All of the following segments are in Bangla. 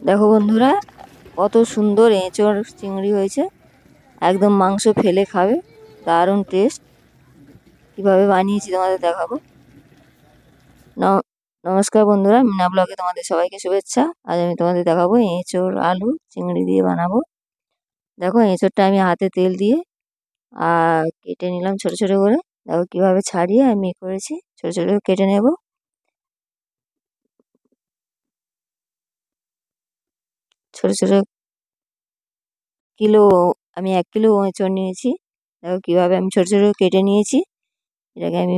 দেখো বন্ধুরা, কত সুন্দর এঁচোড় চিংড়ি হয়েছে। একদম মাংস ফেলে খাবে, দারুণ টেস্ট। কিভাবে বানিয়েছি তোমাদের দেখাবো। নমস্কার বন্ধুরা, মিনা ব্লগে তোমাদের সবাইকে শুভেচ্ছা। আজ আমি তোমাদের দেখাবো এঁচোড় আলু চিংড়ি দিয়ে বানাবো। দেখো, এঁচোড়টা আমি হাতে তেল দিয়ে আর কেটে নিলাম ছোট ছোট করে। দেখো কিভাবে ছাড়িয়ে আমি করেছি, ছোট ছোট করে কেটে নেব। ছোট ছোট কিলো, আমি 1 কিলো এঁচোড় নিয়েছি। দেখো কিভাবে আমি ছোট ছোট কেটে নিয়েছি। এটাকে আমি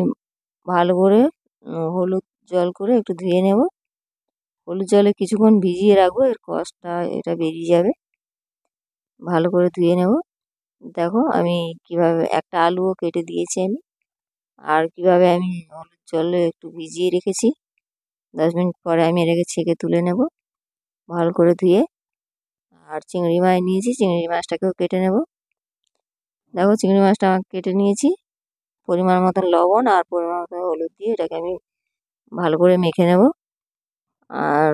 ভালো করে হলুদ জল করে একটু ধুয়ে নেব। হলুদ জলে কিছুক্ষণ ভিজিয়ে রাখবো, এর কষটা এটা বেরিয়ে যাবে। ভালো করে ধুয়ে নেব। দেখো আমি কিভাবে একটা আলুও কেটে দিয়েছি আমি। আর কিভাবে আমি হলুদ জলে একটু ভিজিয়ে রেখেছি, 10 মিনিট পরে আমি এটাকে ছেঁকে তুলে নেব ভালো করে ধুয়ে। আর চিংড়ি মাছ নিয়েছি, চিংড়ি মাছটাকেও কেটে নেব। দেখো চিংড়ি মাছটা আমার কেটে নিয়েছি। পরিমাণ মতন লবণ আর পরিমাণ মতন হলুদ দিয়ে এটাকে আমি ভালো করে মেখে নেব। আর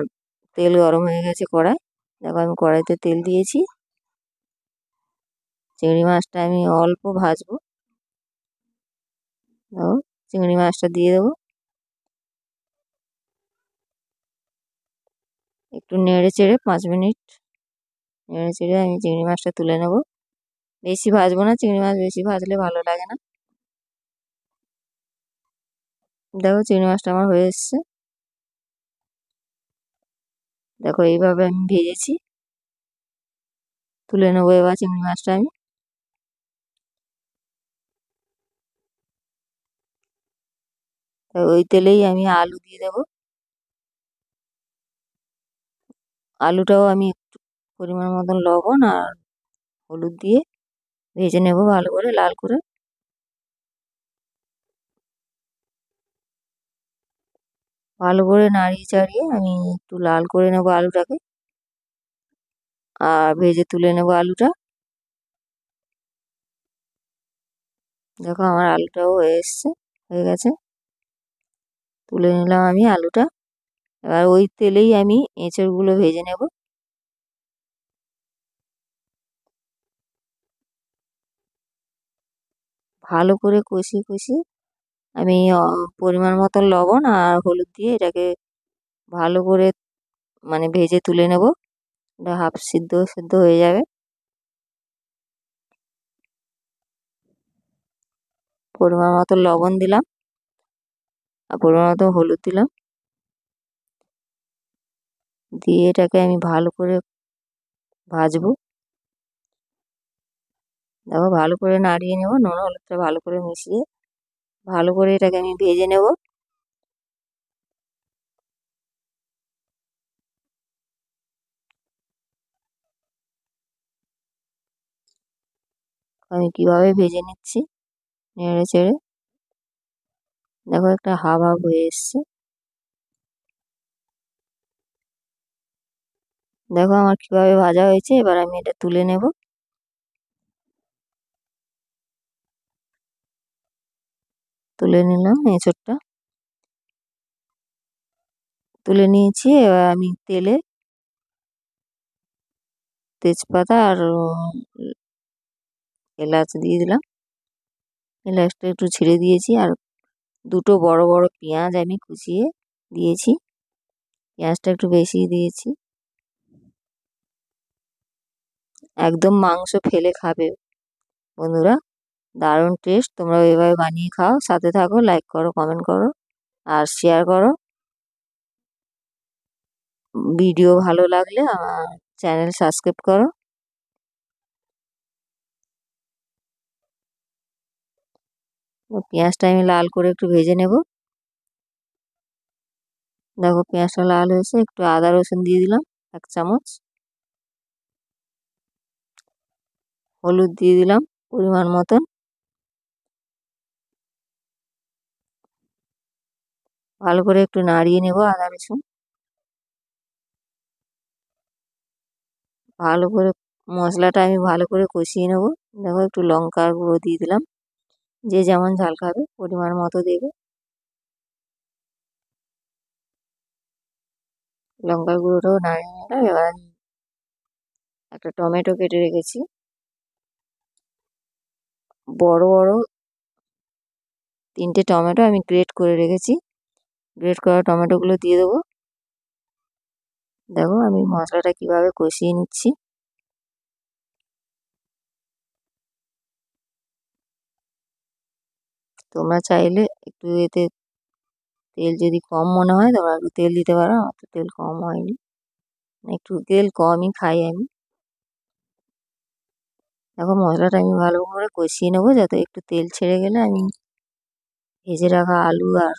তেল গরম হয়ে গেছে কড়াই। দেখো আমি কড়াইতে তেল দিয়েছি। চিংড়ি মাছটা আমি অল্প ভাজবো। দেখো চিংড়ি মাছটা দিয়ে দেবো, একটু নেড়ে চেড়ে 5 মিনিট নেড়ে চেড়ে আমি চিংড়ি মাছটা তুলে নেব। বেশি ভাজবো না, চিংড়ি মাছ বেশি ভাজলে ভালো লাগে না। দেখো চিংড়ি মাছটা আমার হয়ে এসছে। দেখো এইভাবে আমি ভেজেছি, তুলে নেবো এবার চিংড়ি মাছটা আমি। ওই তেলেই আমি আলু দিয়ে দেবো। আলুটাও আমি একটু পরিমাণ মতন লবণ আর হলুদ দিয়ে ভেজে নেব ভালো করে, লাল করে। ভালো করে নাড়িয়ে চাড়িয়ে আমি একটু লাল করে নেব আলুটাকে। আর ভেজে তুলে নেব আলুটা। দেখো আমার আলুটাও হয়ে গেছে। তুলে নিলাম আমি আলুটা। এবার ওই তেলেই আমি এঁচড়গুলো ভেজে নেব। ভালো করে কষিয়ে কষিয়ে আমি পরিমাণ মতো লবণ আর হলুদ দিয়ে এটাকে ভালো করে মানে ভেজে তুলে নেব। এটা হাফ সিদ্ধ সিদ্ধ হয়ে যাবে। পরিমাণ মতো লবণ দিলাম আর পরিমাণ মতো হলুদ দিলাম, দিয়ে এটাকে আমি ভালো করে ভাজবো। দেখো ভালো করে নাড়িয়ে নেব, নুন হলুদটা ভালো করে মিশিয়ে ভালো করে এটাকে আমি ভেজে নেব। আমি কিভাবে ভেজে নিচ্ছি নেড়ে চেড়ে। দেখো একটা হাফ হাফ হয়ে এসছে। দেখো আমার কিভাবে ভাজা হয়েছে। এবার আমি এটা তুলে নেব। তুলে নিলাম এঁচোড়টা, তুলে নিয়েছি। এবার আমি তেলে তেজপাতা আর এলাচ দিয়ে দিলাম। এলাচটা একটু ছিঁড়ে দিয়েছি আর দুটো বড় বড় পেঁয়াজ আমি কুচিয়ে দিয়েছি। পেঁয়াজটা একটু বেশি দিয়েছি। একদম মাংস ফেলে খাবে বন্ধুরা, দারুণ টেস্ট। তোমরা এভাবে বানিয়ে খাও, সাথে থাকো, লাইক করো, কমেন্ট করো আর শেয়ার করো। ভিডিও ভালো লাগলে আমার চ্যানেল সাবস্ক্রাইব করো। পেঁয়াজটা আমি লাল করে একটু ভেজে নেব। দেখো পেঁয়াজটা লাল হয়েছে, একটু আদা রসুন দিয়ে দিলাম 1 চামচ। হলুদ দিয়ে দিলাম পরিমাণ মতন। ভালো করে একটু নাড়িয়ে নেব আদা রসুন। ভালো করে মশলাটা আমি ভালো করে কষিয়ে নেব। দেখো একটু লঙ্কার গুঁড়ো দিয়ে দিলাম, যে যেমন ঝাল খাবে পরিমাণ মতো দেবে। লঙ্কার গুঁড়োটাও নাড়িয়ে নিলাম। এবার আমি একটা টমেটো কেটে রেখেছি, বড় বড় 3টে টমেটো আমি গ্রেট করে রেখেছি। গ্রেট করা টমেটোগুলো দিয়ে দেবো। দেখো আমি মশলাটা কিভাবে কষিয়ে নিচ্ছি। তোমরা চাইলে একটু এতে তেল যদি কম মনে হয় তোমরা একটু তেল দিতে পারো, আমার তো তেল কম হয়নি, একটু তেল কমই খাই আমি। দেখো মশলাটা আমি ভালো করে কষিয়ে নেবো, যাতে একটু তেল ছেড়ে গেলে আমি ভেজে রাখা আলু আর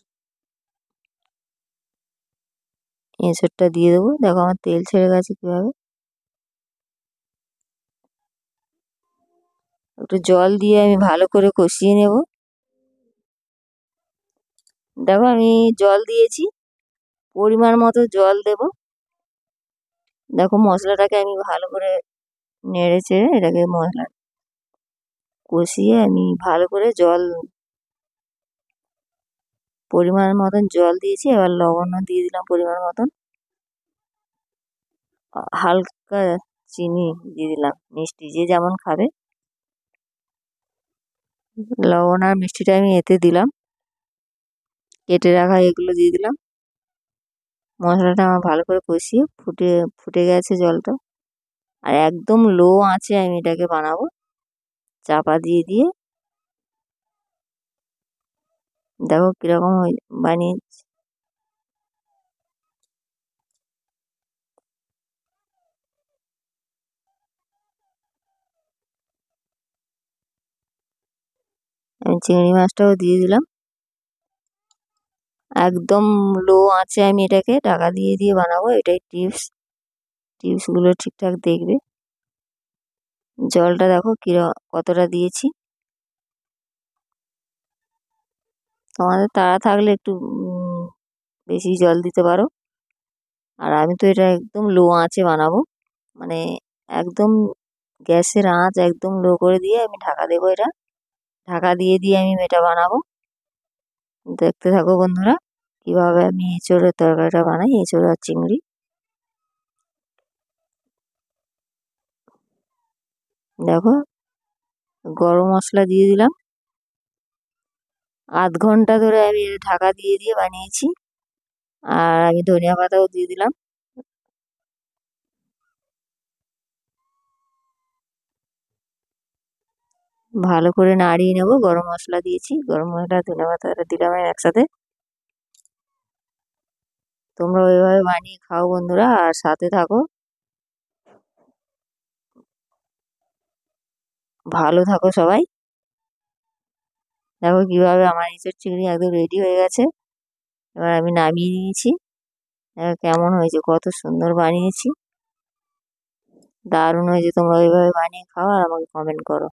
এঁচোড়টা দিয়ে দেবো। দেখো আমার তেল ছেড়ে গেছে কিভাবে। একটু জল দিয়ে আমি ভালো করে কষিয়ে নেব। দেখো আমি জল দিয়েছি, পরিমাণ মতো জল দেব। দেখো মশলাটাকে আমি ভালো করে নেড়ে চেড়ে এটাকে মশলা কষিয়ে আমি ভালো করে জল পরিমাণ মতন জল দিয়েছি। এবার লবণও দিয়ে দিলাম পরিমাণ মতন, হালকা চিনি দিয়ে দিলাম, মিষ্টি যে যেমন খাবে। লবণ আর মিষ্টিটা আমি এতে দিলাম, কেটে রাখা এগুলো দিয়ে দিলাম। মশলাটা আমার ভালো করে কষিয়ে ফুটে ফুটে গেছে জলটা, আর একদম লো আঁচে আমি এটাকে বানাবো। চাপা দিয়ে দিয়ে দেখো কিরকম বানিয়েছি। আমি চিংড়ি মাছটাও দিয়ে দিলাম। একদম লো আঁচে আমি এটাকে ঢাকা দিয়ে দিয়ে বানাবো, এটাই টিপস। টিপসগুলো ঠিকঠাক দেখবে। জলটা দেখো কতটা দিয়েছি। তোমাদের তাড়া থাকলে একটু বেশি জল দিতে পারো। আর আমি তো এটা একদম লো আঁচে বানাবো, মানে একদম গ্যাসের আঁচ একদম লো করে দিয়ে আমি ঢাকা দেবো। এটা ঢাকা দিয়ে দিয়ে আমি এটা বানাবো। দেখতে থাকো বন্ধুরা, কিভাবে আমি এঁচোড়ের তরকারিটা বানাই, এঁচোড় আর চিংড়ি। দেখো গরম মশলা দিয়ে দিলাম। আধ ঘন্টা ধরে আমি ঢাকা দিয়ে দিয়ে বানিয়েছি। আর আমি ধনিয়া পাতাও দিয়ে দিলাম। ভালো করে নাড়িয়ে নেবো। গরম মশলা দিয়েছি, গরম মশলা ধনিয়া পাতাটা দিলাম আমি একসাথে। তোমরা ওইভাবে বানিয়ে খাও বন্ধুরা, আর সাথে থাকো। ভালো থাকো সবাই। দেখো কিভাবে আমার এঁচোড় চিংড়ি একদম রেডি হয়ে গেছে। এবার আমি নামিয়ে নিয়েছি। কেমন হয়েছে, কত সুন্দর বানিয়েছি, দারুণ হয়েছে। তোমরা ওইভাবে বানিয়ে খাও আর আমাকে কমেন্ট করো।